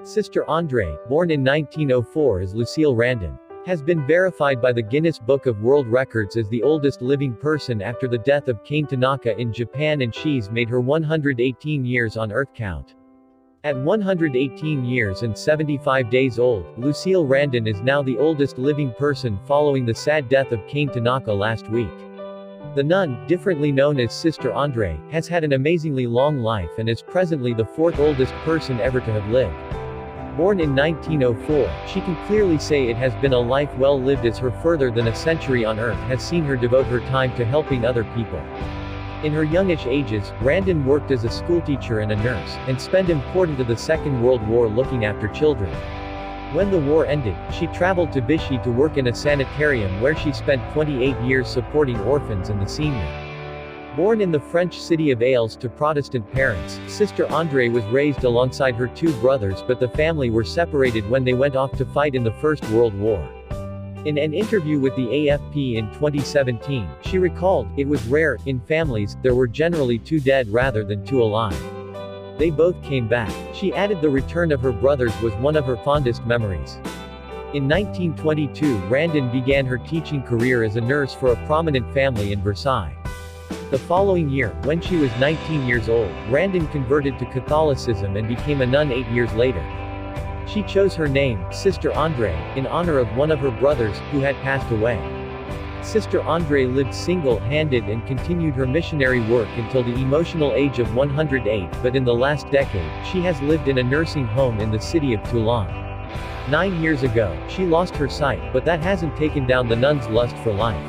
Sister André, born in 1904 as Lucile Randon, has been verified by the Guinness Book of World Records as the oldest living person after the death of Kane Tanaka in Japan, and she's made her 118 years on Earth count. At 118 years and 75 days old, Lucile Randon is now the oldest living person following the sad death of Kane Tanaka last week. The nun, differently known as Sister André, has had an amazingly long life and is presently the fourth oldest person ever to have lived. Born in 1904, she can clearly say it has been a life well lived, as her further than a century on Earth has seen her devote her time to helping other people. In her youngish ages, Randon worked as a schoolteacher and a nurse, and spent important to the Second World War looking after children. When the war ended, she traveled to Vichy to work in a sanitarium where she spent 28 years supporting orphans and the senior. Born in the French city of Ailes to Protestant parents, Sister André was raised alongside her two brothers, but the family were separated when they went off to fight in the First World War. In an interview with the AFP in 2017, she recalled, "It was rare, in families, there were generally two dead rather than two alive. They both came back." She added the return of her brothers was one of her fondest memories. In 1922, Randon began her teaching career as a nurse for a prominent family in Versailles. The following year, when she was 19 years old, Randon converted to Catholicism and became a nun 8 years later. She chose her name, Sister André, in honor of one of her brothers, who had passed away. Sister André lived single-handed and continued her missionary work until the emotional age of 108, but in the last decade, she has lived in a nursing home in the city of Toulon. 9 years ago, she lost her sight, but that hasn't taken down the nun's lust for life.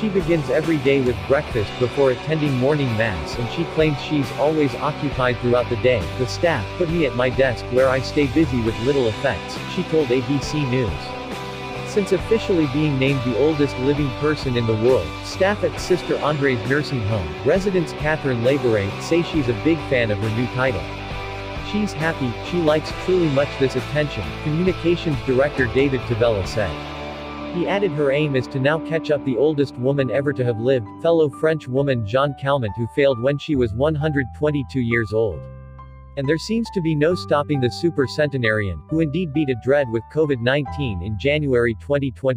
She begins every day with breakfast before attending morning mass, and she claims she's always occupied throughout the day. "The staff put me at my desk where I stay busy with little effects," she told ABC News. Since officially being named the oldest living person in the world, staff at Sister André's nursing home, residents Catherine Labouré, say she's a big fan of her new title. "She's happy, she likes truly much this attention," Communications Director David Tavella said. He added her aim is to now catch up the oldest woman ever to have lived, fellow French woman Jeanne Calment, who failed when she was 122 years old. And there seems to be no stopping the super centenarian, who indeed beat a dread with COVID-19 in January 2020.